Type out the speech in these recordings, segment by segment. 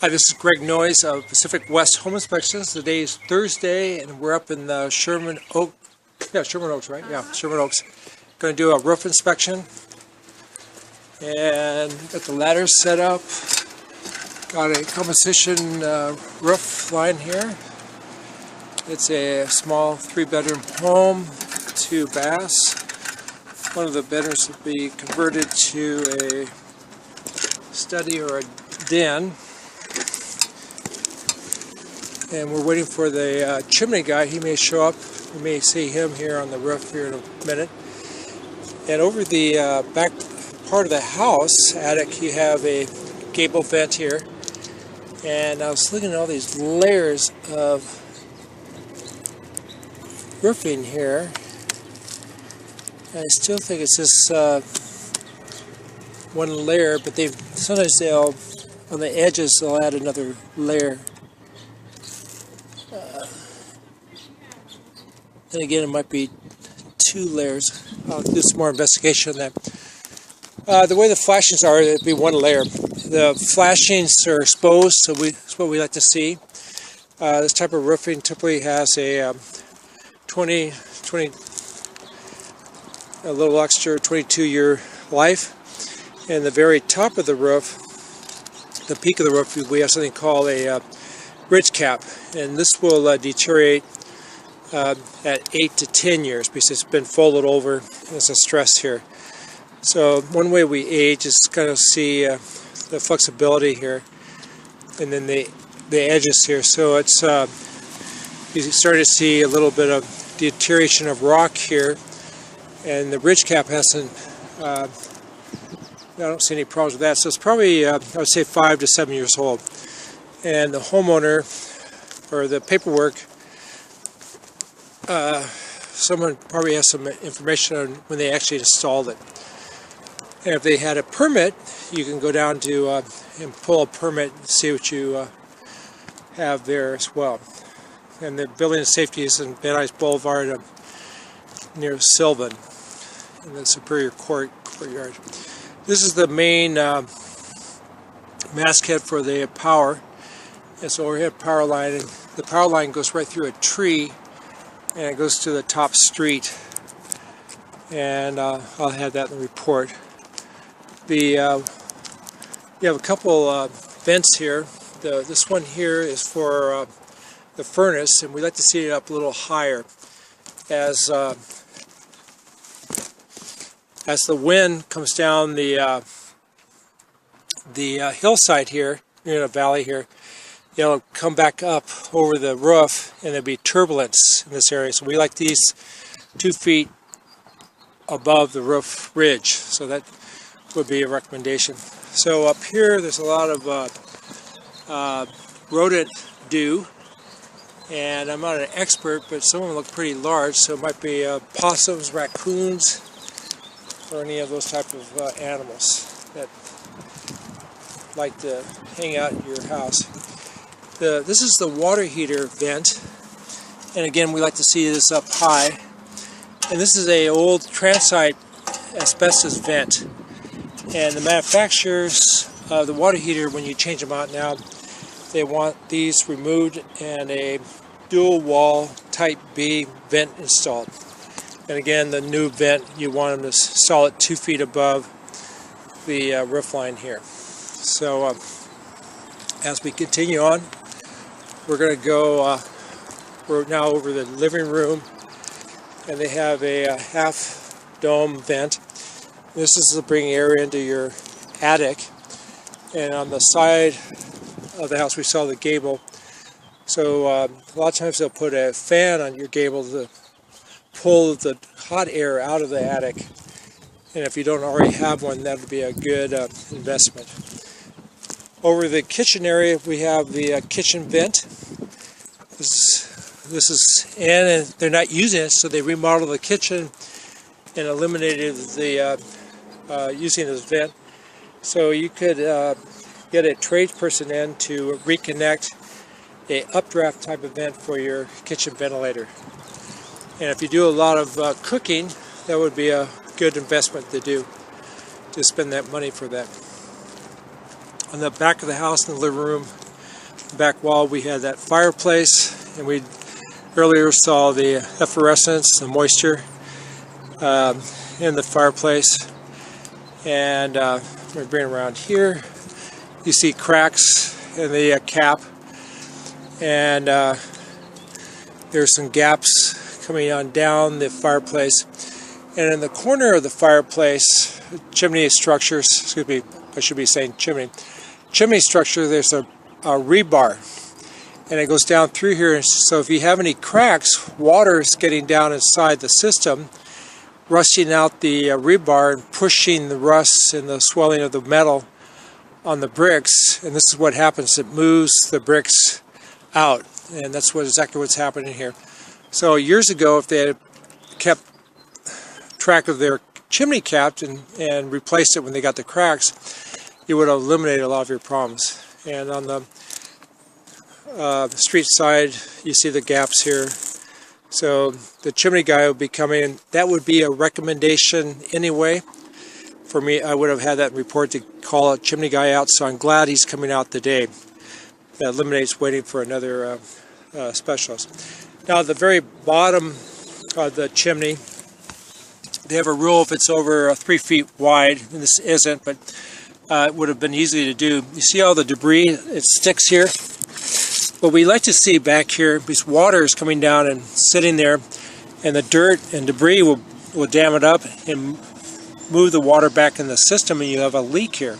Hi, this is Greg Noyes of Pacific West Home Inspections. Today is Thursday, and we're up in the Sherman Oaks. Yeah, Sherman Oaks, right? Yeah, Sherman Oaks. Going to do a roof inspection, and got the ladders set up. Got a composition roof line here. It's a small 3-bedroom home, 2 baths. One of the bedrooms will be converted to a study or a den. And we're waiting for the chimney guy. He may show up. We may see him here on the roof here in a minute. And over the back part of the house, attic, you have a gable vent here. And I was looking at all these layers of roofing here. And I still think it's just one layer, but sometimes they'll, on the edges, they'll add another layer. And again, it might be 2 layers. I'll do some more investigation on that. The way the flashings are, it'd be 1 layer. The flashings are exposed, so that's what we like to see. This type of roofing typically has a a little extra 22-year life. And the very top of the roof, the peak of the roof, we have something called a ridge cap, and this will deteriorate at 8 to 10 years because it's been folded over. There's a stress here. So one way we age is kind of see the flexibility here, and then the edges here. So it's you start to see a little bit of deterioration of rock here, and the ridge cap hasn't. I don't see any problems with that. So it's probably I would say 5 to 7 years old, and the homeowner or the paperwork. Someone probably has some information on when they actually installed it. And if they had a permit, you can go down to and pull a permit and see what you have there as well. And the building and safety is in Van Nuys Boulevard near Sylvan in the Superior Courtyard. This is the main masthead for the power. It's an overhead power line, and the power line goes right through a tree, and it goes to the top street, and I'll have that in the report. You have a couple vents here. This one here is for the furnace, and we like to see it up a little higher. As the wind comes down the hillside here, in a valley here, it'll come back up over the roof, and there'll be turbulence in this area. So we like these 2 feet above the roof ridge. So that would be a recommendation. So up here, there's a lot of rodent dew, and I'm not an expert, but some of them look pretty large. So it might be possums, raccoons, or any of those type of animals that like to hang out in your house. This is the water heater vent, and again we like to see this up high. And this is a old transite asbestos vent, and the manufacturers of the water heater, when you change them out now, they want these removed and a dual wall type B vent installed. And again, the new vent, you want them to install it 2 feet above the roof line here. So as we continue on, we're going to go, we're now over the living room, and they have a half dome vent. This is to bring air into your attic, and on the side of the house we saw the gable. So a lot of times they'll put a fan on your gable to pull the hot air out of the attic, and if you don't already have one, that would be a good investment. Over the kitchen area, we have the kitchen vent. This is in, and they're not using it, so they remodeled the kitchen and eliminated the using this vent. So you could get a tradesperson in to reconnect a updraft type of vent for your kitchen ventilator. And if you do a lot of cooking, that would be a good investment to do, to spend that money for that. On the back of the house in the living room, back wall we had that fireplace, and we earlier saw the effervescence, the moisture in the fireplace. And let me bring it around here. You see cracks in the cap, and there's some gaps coming on down the fireplace. And in the corner of the fireplace, chimney structures, excuse me, I should be saying chimney structure, there's a rebar, and it goes down through here. So if you have any cracks, water is getting down inside the system, rusting out the rebar and pushing the rust and the swelling of the metal on the bricks, and this is what happens. It moves the bricks out, and that's exactly what's happening here. So years ago, if they had kept track of their chimney cap and replaced it when they got the cracks, you would have eliminated a lot of your problems. And on the street side, you see the gaps here. So the chimney guy will be coming in. That would be a recommendation anyway. For me, I would have had that report to call a chimney guy out, so I'm glad he's coming out today. That eliminates waiting for another specialist. Now at the very bottom of the chimney, they have a rule if it's over 3 feet wide, and this isn't, but it would have been easy to do. You see all the debris, it sticks here. What we like to see back here, because water is coming down and sitting there, and the dirt and debris will dam it up and move the water back in the system, and you have a leak here.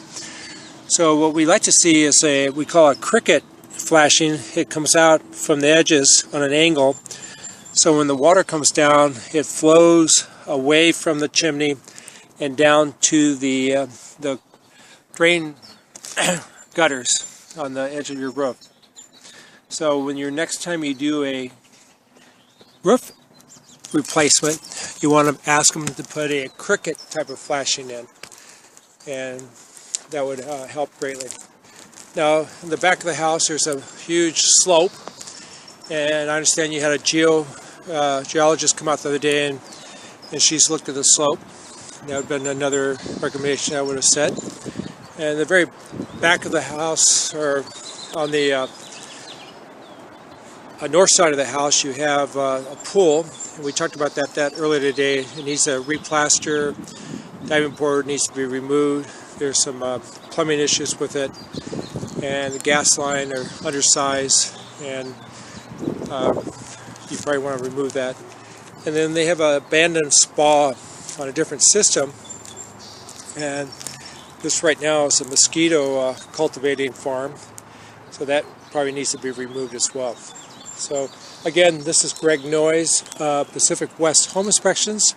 So what we like to see is we call a cricket flashing. It comes out from the edges on an angle. So when the water comes down, it flows away from the chimney and down to the drain gutters on the edge of your roof. So when next time you do a roof replacement, you want to ask them to put a cricket type of flashing in, and that would help greatly. Now in the back of the house there's a huge slope, and I understand you had a geologist come out the other day, and she's looked at the slope. That would have been another recommendation I would have said. And the very back of the house, or on the north side of the house, you have a pool. And we talked about that earlier today. It needs a replaster. Diving board needs to be removed. There's some plumbing issues with it, and the gas line are undersized, and you probably want to remove that. And then they have an abandoned spa on a different system, and this right now is a mosquito cultivating farm, so that probably needs to be removed as well. So again, this is Greg Noyes, Pacific West Home Inspections,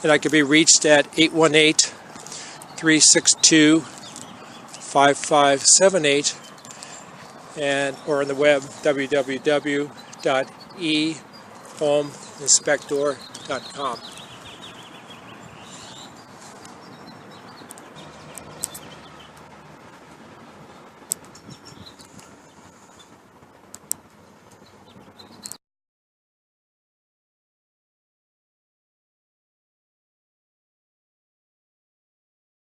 and I can be reached at 818-362-5578, or on the web www.ehomeinspector.com.